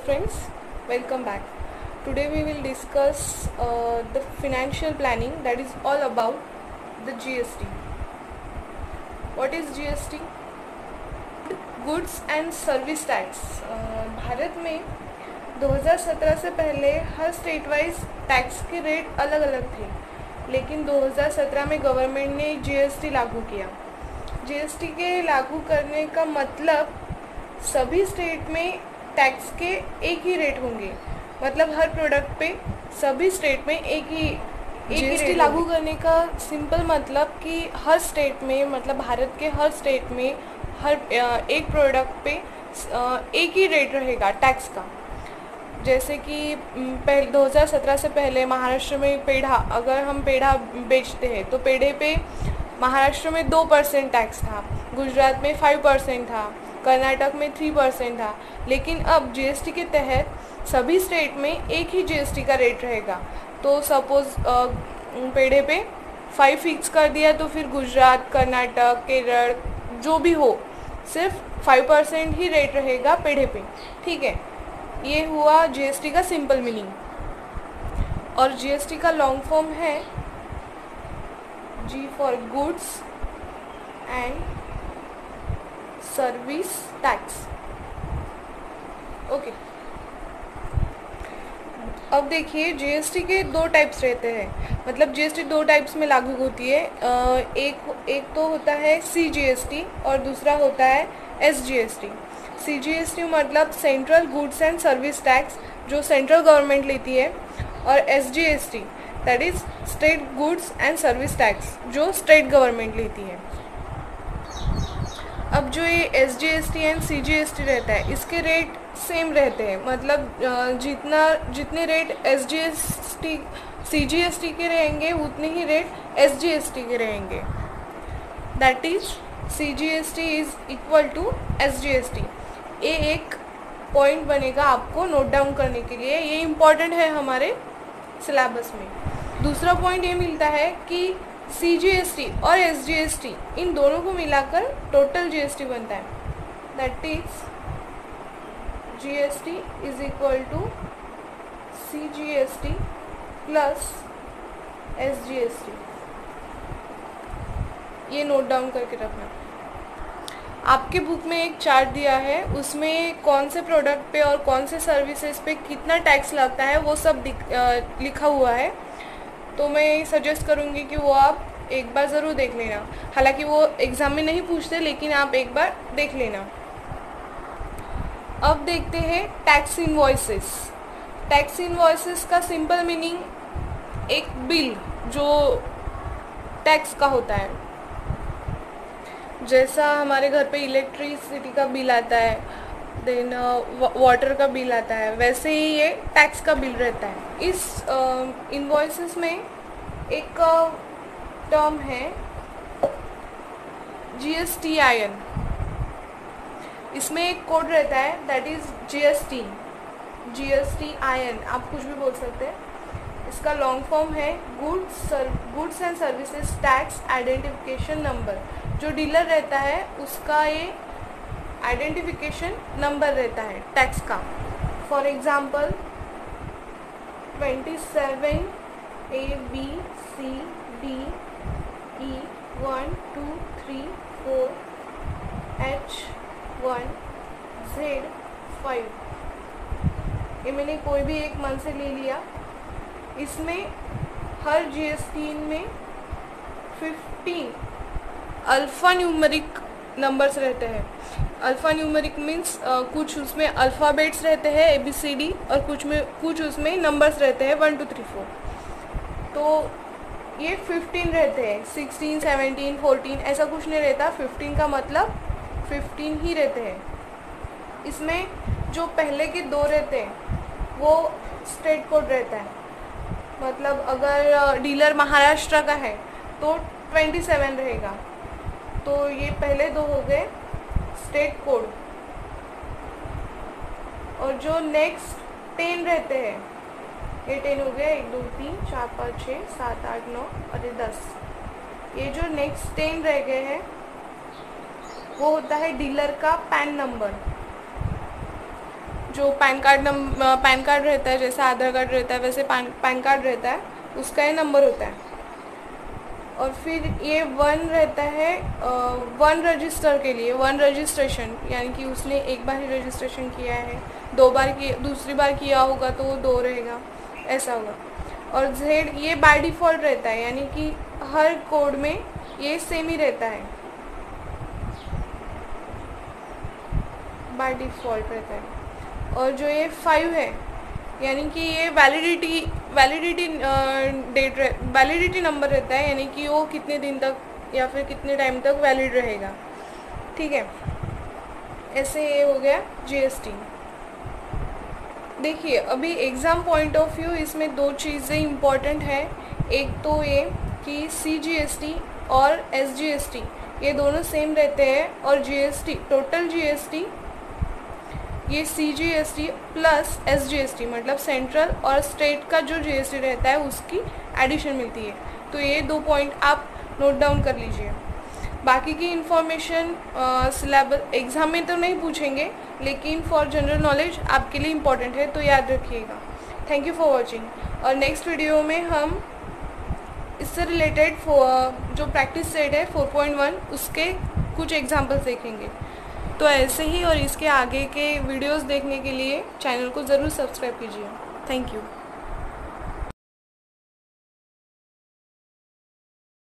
friends, welcome back. Today we will discuss the financial planning, that is all about the GST. What is GST? Goods and service tax. Bharat में 2017 से पहले हर state wise tax के rate अलग अलग थे, लेकिन 2017 में गवर्नमेंट ने GST लागू किया। GST के लागू करने का मतलब सभी स्टेट में टैक्स के एक ही रेट होंगे, मतलब हर प्रोडक्ट पे सभी स्टेट में एक ही GST लागू करने का सिंपल मतलब कि हर स्टेट में, मतलब भारत के हर स्टेट में हर एक प्रोडक्ट पे एक ही रेट रहेगा टैक्स का। जैसे कि पहले 2017 से पहले महाराष्ट्र में पेढ़ा, अगर हम पेढ़ा बेचते हैं तो पेढ़े पे महाराष्ट्र में 2% टैक्स था, गुजरात में 5% था, कर्नाटक में 3% था। लेकिन अब GST के तहत सभी स्टेट में एक ही GST का रेट रहेगा। तो सपोज़ पेढ़े पे 5 फिक्स कर दिया, तो फिर गुजरात, कर्नाटक, केरल जो भी हो, सिर्फ 5% ही रेट रहेगा पेढ़े पे। ठीक है, ये हुआ GST का सिंपल मीनिंग। और GST का लॉन्ग फॉर्म है G for goods and service tax. Okay, अब देखिए GST के दो टाइप्स रहते हैं, मतलब GST दो टाइप्स में लागू होती है। एक तो होता है CGST और दूसरा होता है SGST। CGST मतलब central goods and service tax, जो सेंट्रल गवर्नमेंट लेती है, और SGST that is state goods and service tax, जो स्टेट गवर्नमेंट लेती है। अब जो ये SGST एंड CGST रहता है, इसके रेट सेम रहते हैं, मतलब जितने रेट CGST के रहेंगे उतने ही रेट SGST के रहेंगे। That is CGST is equal to SGST। ये एक पॉइंट बनेगा आपको नोट डाउन करने के लिए, ये इम्पॉर्टेंट है हमारे सिलेबस में। दूसरा पॉइंट ये मिलता है कि CGST और SGST इन दोनों को मिलाकर टोटल GST बनता है। That is GST is equal to CGST plus SGST। ये नोट डाउन करके रखना। आपके बुक में एक चार्ट दिया है, उसमें कौन से प्रोडक्ट पे और कौन से सर्विसेज पे कितना टैक्स लगता है वो सब लिखा हुआ है। तो मैं सजेस्ट करूँगी कि वो आप एक बार ज़रूर देख लेना। हालांकि वो एग्ज़ाम में नहीं पूछते, लेकिन आप एक बार देख लेना। अब देखते हैं टैक्स इनवॉइसेस। टैक्स इनवॉइसेस का सिंपल मीनिंग एक बिल जो टैक्स का होता है। जैसा हमारे घर पे इलेक्ट्रिसिटी का बिल आता है, देन वाटर का बिल आता है, वैसे ही ये टैक्स का बिल रहता है। इस इनवॉइसेस में एक टर्म है GSTIN। इसमें एक कोड रहता है, दैट इज GSTIN, आप कुछ भी बोल सकते हैं। इसका लॉन्ग फॉर्म है goods and services tax identification number. जो डीलर रहता है उसका ये आइडेंटिफिकेशन नंबर रहता है टैक्स का। For example 27 ABCD E 1 2 3 4 H1 Z5, ये मैंने कोई भी एक मंथ से ले लिया। इसमें हर GST में 15 अल्फ़ा न्यूमेरिक नंबर्स रहते हैं। अल्फ़ा न्यूमेरिक मीन्स कुछ उसमें अल्फ़ाबेट्स रहते हैं ABCD, और कुछ उसमें नंबर्स रहते हैं 1 2 3 4। तो ये 15 रहते हैं, 16 17 14 ऐसा कुछ नहीं रहता। 15 का मतलब 15 ही रहते हैं। इसमें जो पहले के दो रहते हैं वो स्टेट कोड रहता है, मतलब अगर डीलर महाराष्ट्र का है तो 27 रहेगा। तो ये पहले दो हो गए स्टेट कोड, और जो नेक्स्ट 10 रहते हैं, ये 10 हो गए, 1 2 3 4 5 6 7 8 9 और ये 10। ये जो नेक्स्ट 10 रह गए हैं वो होता है डीलर का पैन नंबर। जो पैन कार्ड रहता है, जैसे आधार कार्ड रहता है वैसे पैन कार्ड रहता है, उसका ये नंबर होता है। और फिर ये 1 रहता है 1 रजिस्टर के लिए, 1 रजिस्ट्रेशन, यानी कि उसने एक बार ही रजिस्ट्रेशन किया है, दूसरी बार किया होगा तो वो 2 रहेगा, ऐसा होगा। और Z ये बाय डिफ़ॉल्ट रहता है, यानी कि हर कोड में ये सेम ही रहता है, बाय डिफ़ॉल्ट रहता है। और जो ये 5 है, यानी कि ये वैलिडिटी नंबर रहता है, यानी कि वो कितने दिन तक या फिर कितने टाइम तक वैलिड रहेगा, ठीक है। ऐसे ये हो गया GST। देखिए अभी एग्ज़ाम पॉइंट ऑफ व्यू इसमें 2 चीज़ें इम्पॉर्टेंट है। एक तो ये कि CGST और SGST ये दोनों सेम रहते हैं, और GST टोटल GST ये CGST प्लस SGST मतलब सेंट्रल और स्टेट का जो GST रहता है उसकी एडिशन मिलती है। तो ये 2 पॉइंट आप नोट डाउन कर लीजिए। बाकी की इन्फॉर्मेशन सिलेबस एग्ज़ाम में तो नहीं पूछेंगे, लेकिन फॉर जनरल नॉलेज आपके लिए इम्पॉर्टेंट है, तो याद रखिएगा। Thank you for watching. और नेक्स्ट वीडियो में हम इससे रिलेटेड जो प्रैक्टिस सेट है 4.1 उसके कुछ एग्जाम्पल्स देखेंगे। तो ऐसे ही और इसके आगे के वीडियोस देखने के लिए चैनल को ज़रूर सब्सक्राइब कीजिए। Thank you.